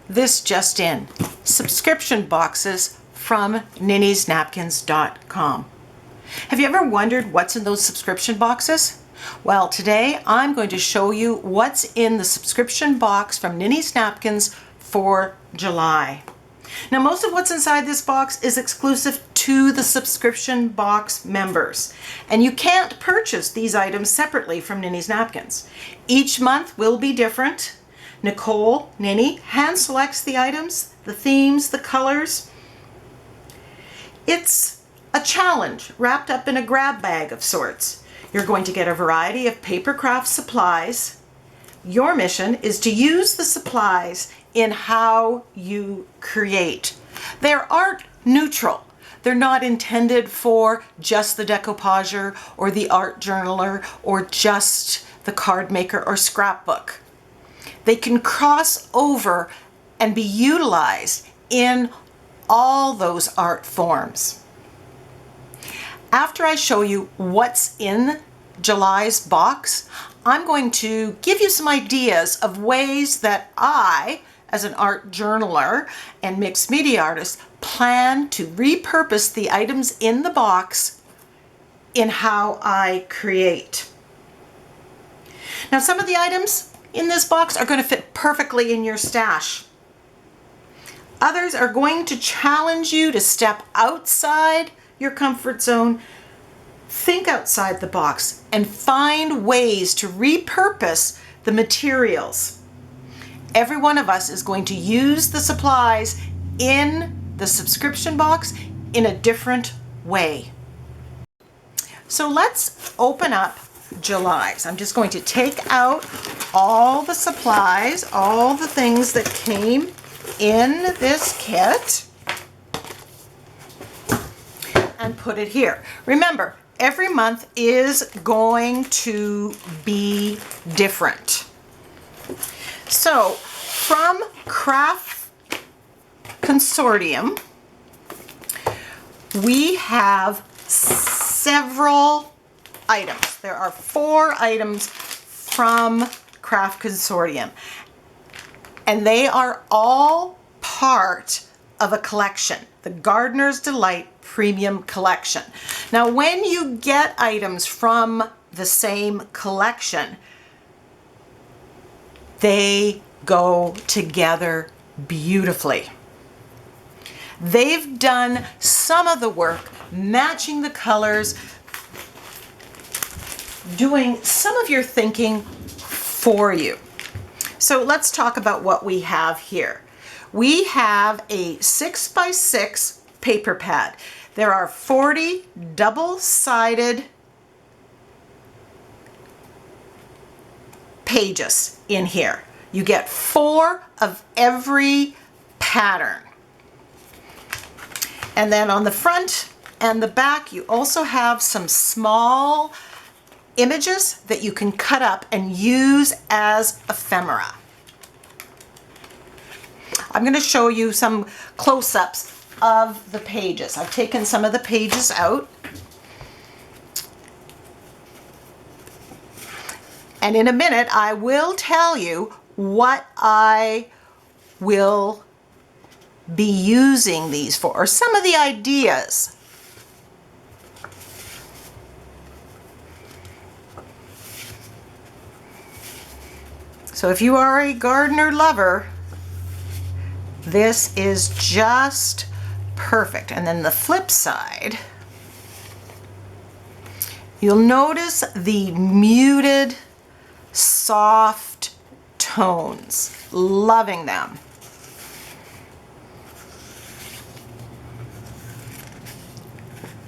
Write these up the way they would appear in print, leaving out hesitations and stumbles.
This just in, subscription boxes from Ninnysnapkins.com. Have you ever wondered what's in those subscription boxes? Well, today I'm going to show you what's in the subscription box from Ninny's Napkins for July. Now, most of what's inside this box is exclusive to the subscription box members, and you can't purchase these items separately from Ninny's Napkins. Each month will be different. Nicole, Ninny, hand selects the items, the themes, the colors. It's a challenge wrapped up in a grab bag of sorts. You're going to get a variety of paper craft supplies. Your mission is to use the supplies in how you create. They're art neutral. They're not intended for just the decoupager or the art journaler or just the card maker or scrapbook. They can cross over and be utilized in all those art forms. After I show you what's in July's box, I'm going to give you some ideas of ways that I, as an art journaler and mixed media artist, plan to repurpose the items in the box in how I create. Now, some of the items in this box are going to fit perfectly in your stash. Others are going to challenge you to step outside your comfort zone, think outside the box, and find ways to repurpose the materials. Every one of us is going to use the supplies in the subscription box in a different way. So let's open up July's. I'm just going to take out all the supplies, all the things that came in this kit, and put it here. Remember, every month is going to be different. So from Craft Consortium, we have several items. There are 4 items from Craft Consortium, and they are all part of a collection, the Gardener's Delight Premium Collection. Now, when you get items from the same collection, they go together beautifully. They've done some of the work matching the colors, doing some of your thinking for you. So let's talk about what we have here. We have a 6x6 paper pad. There are 40 double-sided pages in here. You get 4 of every pattern. And then on the front and the back, you also have some small images that you can cut up and use as ephemera. I'm going to show you some close-ups of the pages. I've taken some of the pages out. And in a minute, I will tell you what I will be using these for, or some of the ideas. So if you are a gardener lover, this is just perfect. And then the flip side, you'll notice the muted, soft tones. Loving them.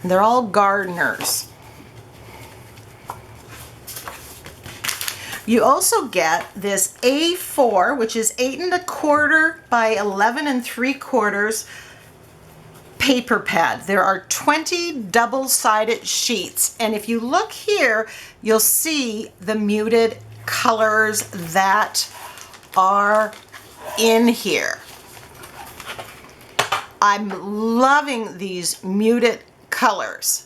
They're all gardeners. You also get this A4, which is 8 1/4 by 11 3/4 paper pad. There are 20 double-sided sheets, and if you look here, you'll see the muted colors that are in here. I'm loving these muted colors.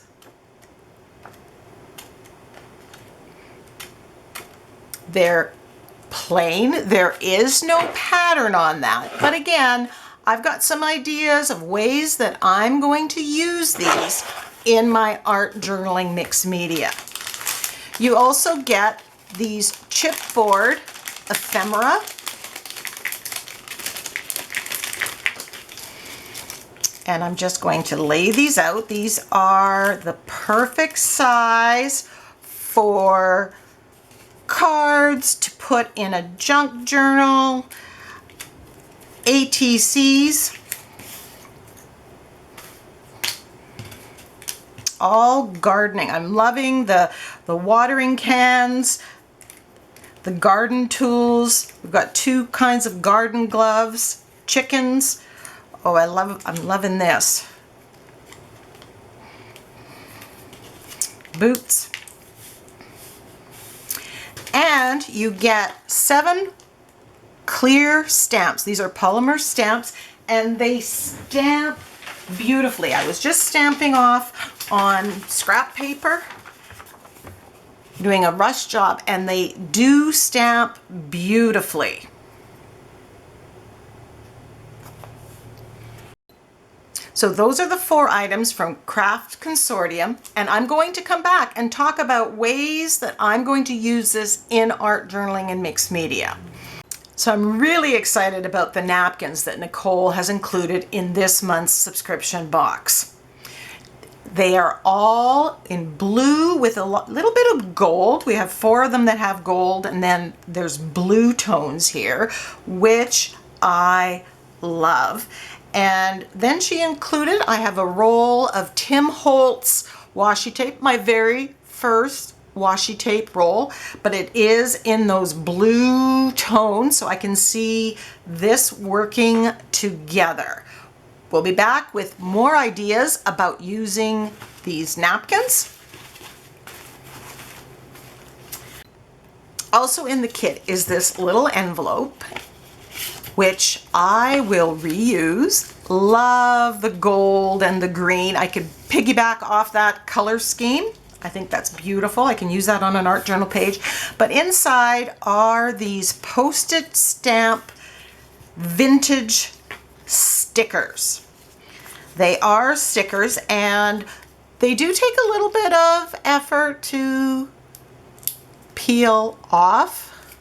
They're plain. There is no pattern on that. But again, I've got some ideas of ways that I'm going to use these in my art journaling mixed media. You also get these chipboard ephemera. And I'm just going to lay these out. These are the perfect size for cards to put in a junk journal, ATCs, all gardening. I'm loving the watering cans, the garden tools. We've got 2 kinds of garden gloves, chickens. Oh, I'm loving this. Boots. And you get 7 clear stamps. These are polymer stamps, and they stamp beautifully. I was just stamping off on scrap paper, doing a rush job, and they do stamp beautifully. So those are the 4 items from Craft Consortium, and I'm going to come back and talk about ways that I'm going to use this in art journaling and mixed media. So I'm really excited about the napkins that Nicole has included in this month's subscription box. They are all in blue with a little bit of gold. We have 4 of them that have gold, and then there's blue tones here, which I love. And then she included, I have a roll of Tim Holtz washi tape, my very first washi tape roll, but it is in those blue tones, so I can see this working together. We'll be back with more ideas about using these napkins. Also in the kit is this little envelope, which I will reuse. Love the gold and the green. I could piggyback off that color scheme. I think that's beautiful. I can use that on an art journal page. But inside are these Post-it stamp vintage stickers. They are stickers, and they do take a little bit of effort to peel off.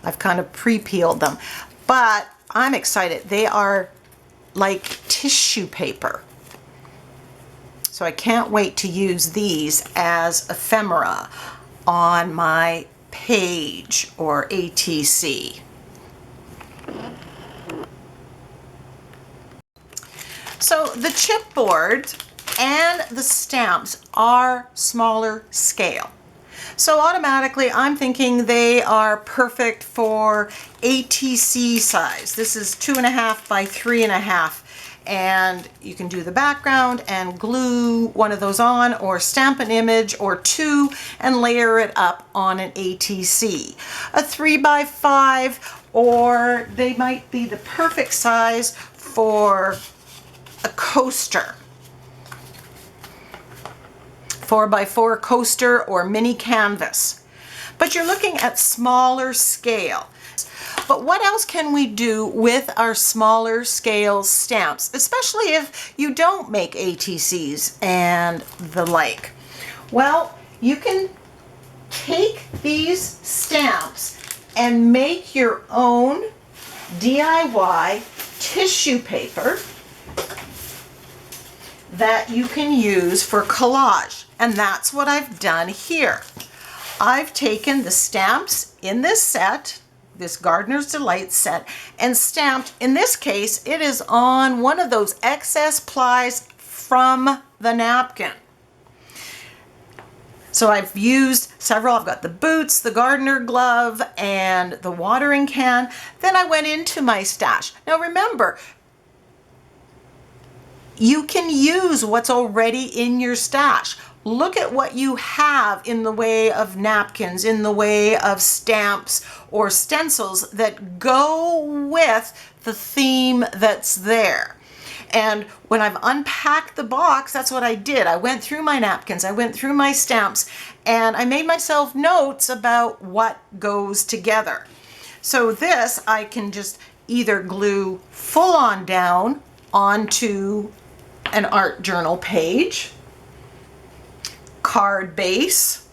I've kind of pre-peeled them. But I'm excited. They are like tissue paper. So I can't wait to use these as ephemera on my page or ATC. So the chipboard and the stamps are smaller scale. So automatically I'm thinking they are perfect for ATC size. This is 2.5 by 3.5, and you can do the background and glue one of those on, or stamp an image or 2 and layer it up on an ATC. A 3 by 5, or they might be the perfect size for a coaster. 4x4 coaster or mini canvas. But you're looking at smaller scale. But what else can we do with our smaller scale stamps, especially if you don't make ATCs and the like? Well, you can take these stamps and make your own DIY tissue paper that you can use for collage. And that's what I've done here. I've taken the stamps in this set, this Gardener's Delight set, and stamped, in this case, it is on one of those excess plies from the napkin. So I've used several. I've got the boots, the gardener glove, and the watering can. Then I went into my stash. Now remember, you can use what's already in your stash. Look at what you have in the way of napkins, in the way of stamps or stencils that go with the theme that's there. And when I've unpacked the box, that's what I did. I went through my napkins, I went through my stamps, and I made myself notes about what goes together. So this I can just either glue full on down onto an art journal page, card base,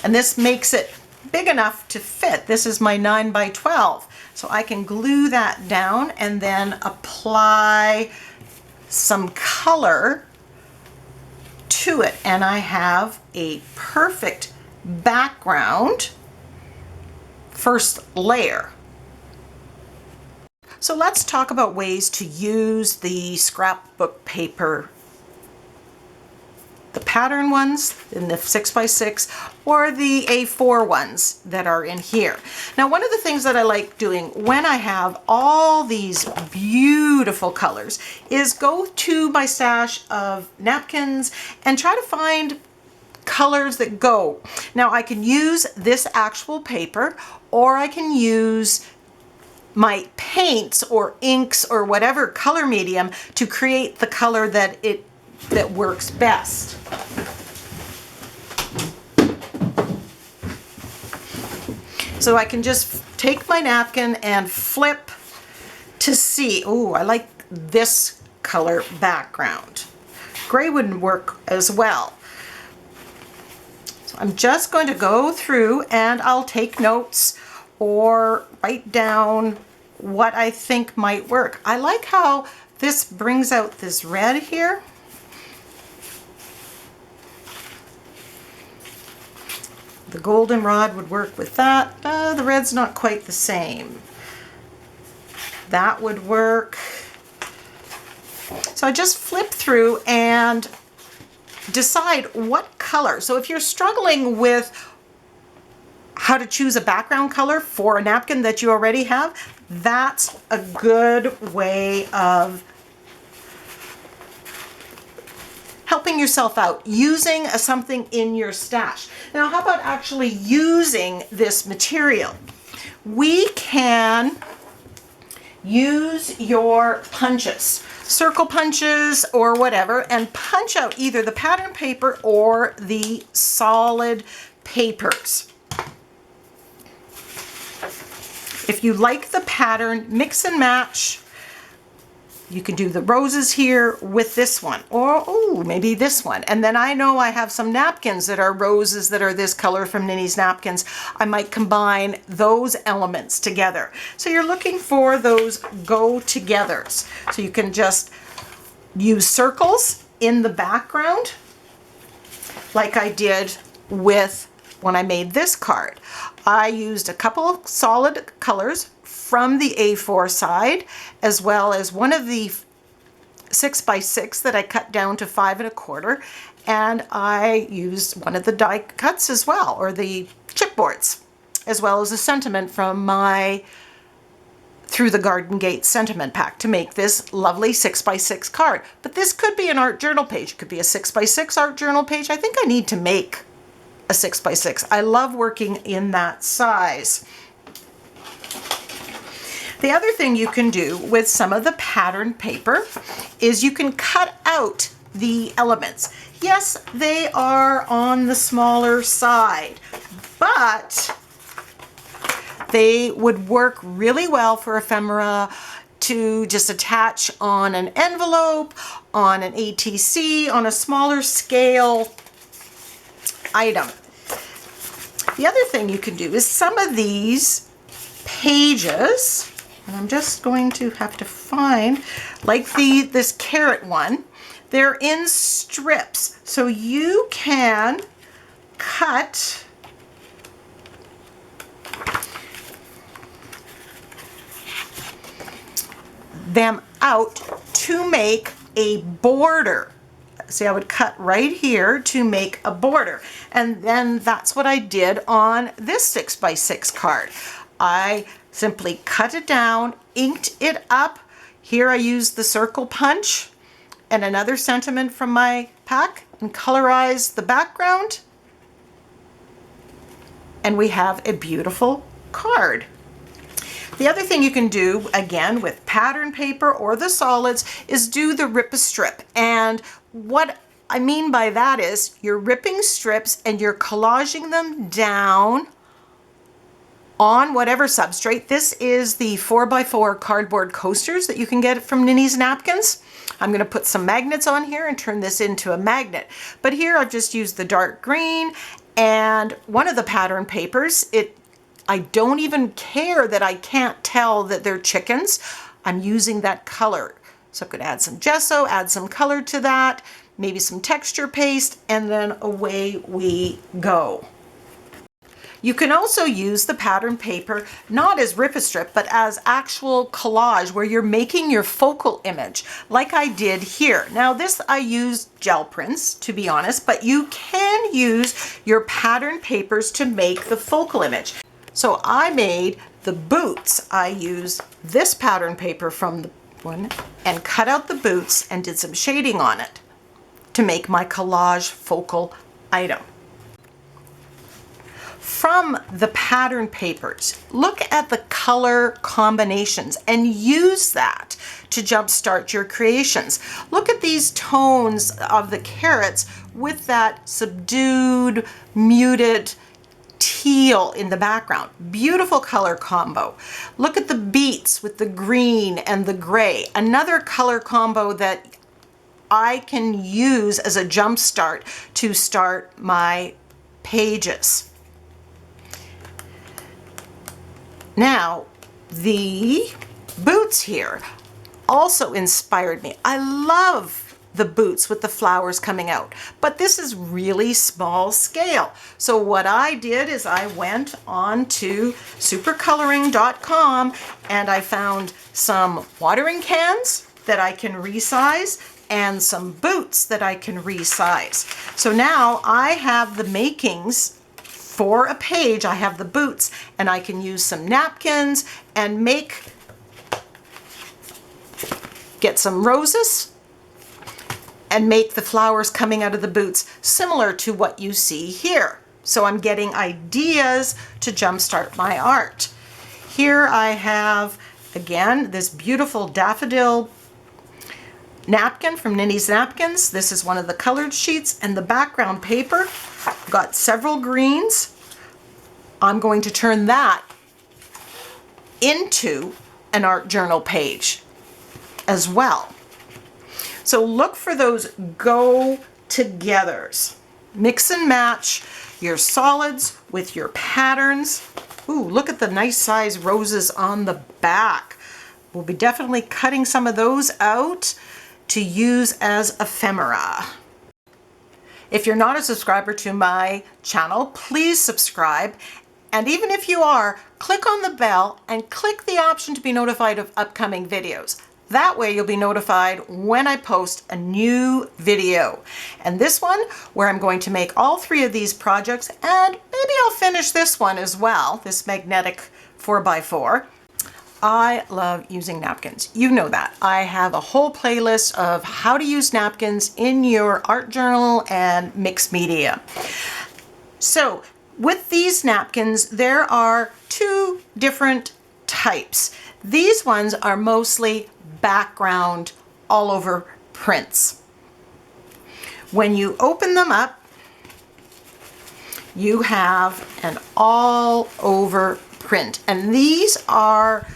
and this makes it big enough to fit. This is my 9 by 12. So I can glue that down and then apply some color to it. And I have a perfect background first layer. So let's talk about ways to use the scrapbook paper, the pattern ones in the 6x6 or the A4 ones that are in here. Now, one of the things that I like doing when I have all these beautiful colors is go to my stash of napkins and try to find colors that go. Now, I can use this actual paper, or I can use my paints or inks or whatever color medium to create the color that works best. So I can just take my napkin and flip to see, oh, I like this color background. Gray would work as well. So I'm just going to go through and I'll take notes or write down what I think might work. I like how this brings out this red here. The goldenrod would work with that. The red's not quite the same. That would work. So I just flip through and decide what color. So if you're struggling with how to choose a background color for a napkin that you already have, that's a good way of helping yourself out, using something in your stash. Now, how about actually using this material? We can use your punches, circle punches or whatever, and punch out either the pattern paper or the solid papers. If you like the pattern, mix and match. You can do the roses here with this one, or oh, maybe this one. And then I know I have some napkins that are roses that are this color from Ninnysnapkins. I might combine those elements together. So you're looking for those go-togethers. So you can just use circles in the background, like I did with when I made this card. I used a couple of solid colors from the A4 side, as well as one of the 6x6 that I cut down to 5 1/4, and I used one of the die cuts as well, or the chipboards, as well as a sentiment from my Through the Garden Gate sentiment pack to make this lovely 6x6 card. But this could be an art journal page. It could be a 6x6 art journal page. I think I need to make a 6x6. I love working in that size. The other thing you can do with some of the pattern paper is you can cut out the elements. Yes, they are on the smaller side, but they would work really well for ephemera to just attach on an envelope, on an ATC, on a smaller scale item. The other thing you can do is some of these pages, and I'm just going to have to find, like this carrot one, they're in strips. So you can cut them out to make a border. See, I would cut right here to make a border. And then that's what I did on this 6x6 card. I simply cut it down, inked it up. Here I used the circle punch and another sentiment from my pack and colorized the background. And we have a beautiful card. The other thing you can do, again, with pattern paper or the solids, is do the rip a strip. And what I mean by that is you're ripping strips and you're collaging them down on whatever substrate. This is the 4x4 cardboard coasters that you can get from Ninnysnapkins. I'm going to put some magnets on here and turn this into a magnet. But here I've just used the dark green and one of the pattern papers. I don't even care that I can't tell that they're chickens. I'm using that color. So I could add some gesso, add some color to that, maybe some texture paste, and then away we go. You can also use the pattern paper not as rip-a-strip, but as actual collage where you're making your focal image, like I did here. Now this I used gel prints, to be honest, but you can use your pattern papers to make the focal image. So I made the boots. I used this pattern paper from the one and cut out the boots and did some shading on it to make my collage focal item. From the pattern papers, look at the color combinations and use that to jumpstart your creations. Look at these tones of the carrots with that subdued, muted teal in the background. Beautiful color combo. Look at the beets with the green and the gray. Another color combo that I can use as a jump start to start my pages. Now, the boots here also inspired me. I love the boots with the flowers coming out, but this is really small scale. So what I did is I went on to supercoloring.com and I found some watering cans that I can resize and some boots that I can resize. So now I have the makings for a page. I have the boots and I can use some napkins and get some roses and make the flowers coming out of the boots similar to what you see here. So I'm getting ideas to jumpstart my art. Here I have, again, this beautiful daffodil napkin from Ninnysnapkins. This is one of the colored sheets, and the background paper got several greens. I'm going to turn that into an art journal page as well. So look for those go-togethers. Mix and match your solids with your patterns. Ooh, look at the nice size roses on the back. We'll be definitely cutting some of those out to use as ephemera. If you're not a subscriber to my channel, please subscribe. And even if you are, click on the bell and click the option to be notified of upcoming videos. That way you'll be notified when I post a new video. And this one, where I'm going to make all three of these projects, and maybe I'll finish this one as well, this magnetic 4x4. I love using napkins. You know that. I have a whole playlist of how to use napkins in your art journal and mixed media. So with these napkins, there are two different types. These ones are mostly background all over prints. When you open them up, you have an all over print, and these are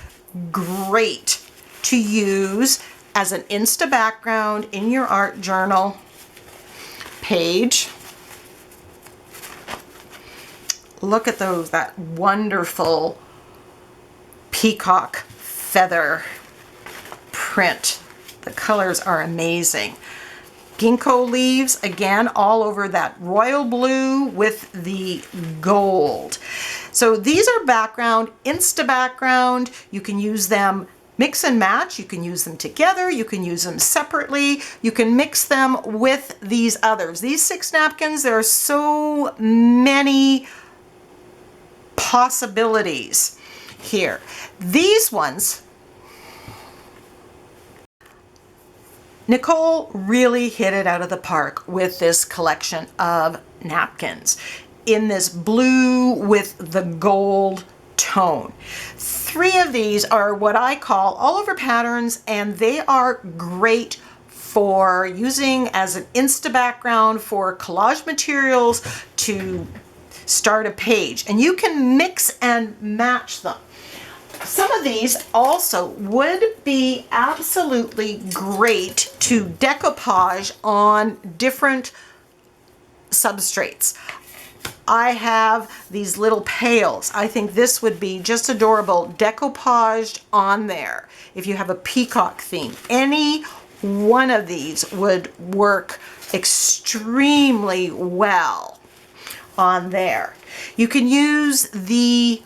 great to use as an Insta background in your art journal page. Look at those, that wonderful peacock feather print. The colors are amazing. Ginkgo leaves, again, all over that royal blue with the gold. So these are background, Insta background. You can use them mix and match. You can use them together. You can use them separately. You can mix them with these others. These 6 napkins, there are so many possibilities here. These ones, Nicole really hit it out of the park with this collection of napkins in this blue with the gold tone. 3 of these are what I call all over patterns, and they are great for using as an Insta background for collage materials to start a page. And you can mix and match them. Some of these also would be absolutely great to decoupage on different substrates. I have these little pails. I think this would be just adorable decoupaged on there. If you have a peacock theme, any one of these would work extremely well on there. You can use the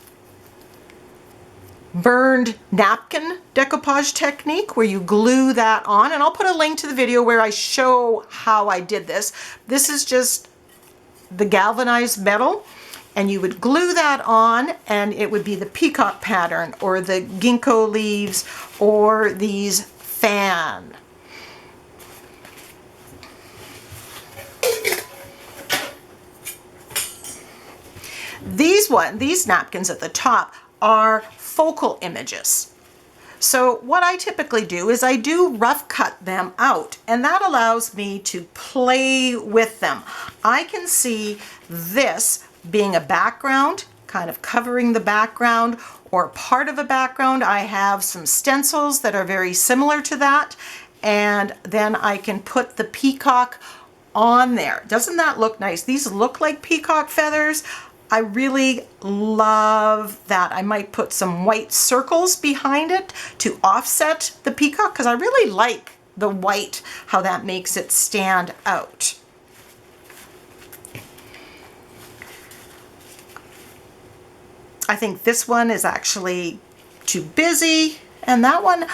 burned napkin decoupage technique where you glue that on, and I'll put a link to the video where I show how I did this. This is just the galvanized metal, and you would glue that on and it would be the peacock pattern or the ginkgo leaves or these fan. These napkins at the top are focal images. So what I typically do is I do rough cut them out, and that allows me to play with them. I can see this being a background, kind of covering the background or part of a background. I have some stencils that are very similar to that, and then I can put the peacock on there. Doesn't that look nice? These look like peacock feathers. I really love that. I might put some white circles behind it to offset the peacock because I really like the white, how that makes it stand out. I think this one is actually too busy, and that one,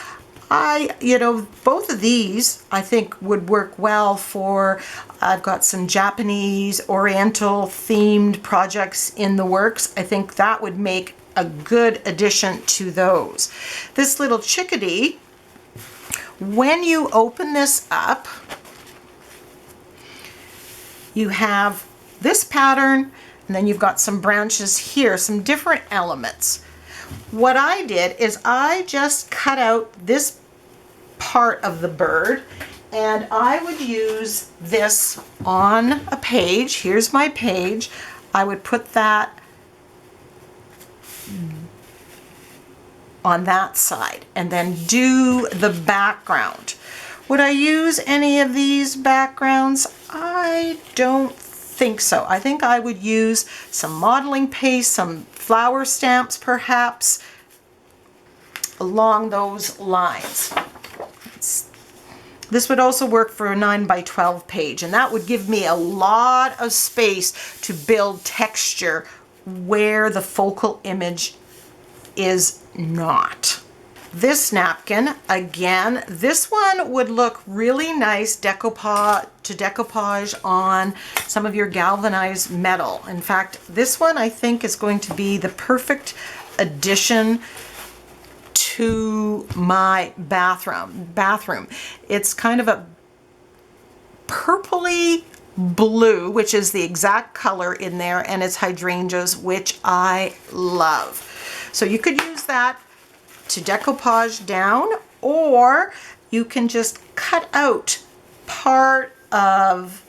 both of these I think would work well for, I've got some Japanese Oriental themed projects in the works. I think that would make a good addition to those. This little chickadee, when you open this up, you have this pattern, and then you've got some branches here, some different elements. What I did is I just cut out this part of the bird, and I would use this on a page. Here's my page. I would put that on that side and then do the background. Would I use any of these backgrounds? I don't think so. I think I would use some modeling paste, some flower stamps perhaps, along those lines. This would also work for a 9x12 page, and that would give me a lot of space to build texture where the focal image is not. This napkin, again, this one would look really nice decoupage on some of your galvanized metal. In fact, this one I think is going to be the perfect addition to my bathroom. It's kind of a purpley blue, which is the exact color in there, and it's hydrangeas, which I love. So you could use that to decoupage down, or you can just cut out part of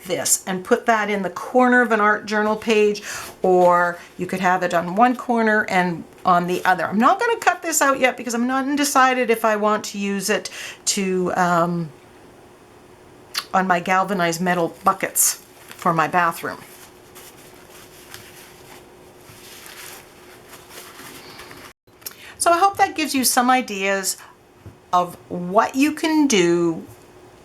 this and put that in the corner of an art journal page, or you could have it on one corner and on the other. I'm not going to cut this out yet because I'm not undecided if I want to use it to on my galvanized metal buckets for my bathroom. So I hope that gives you some ideas of what you can do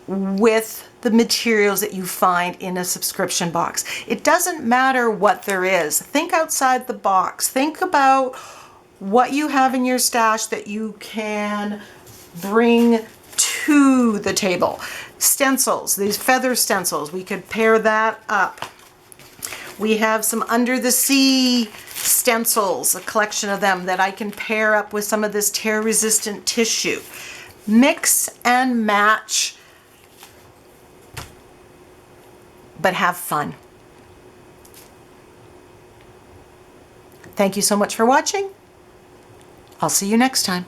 with the materials that you find in a subscription box. It doesn't matter what there is. Think outside the box. Think about what you have in your stash that you can bring to the table. Stencils, these feather stencils, we could pair that up. We have some under the sea stencils, a collection of them that I can pair up with some of this tear resistant tissue. Mix and match, but have fun. Thank you so much for watching. I'll see you next time.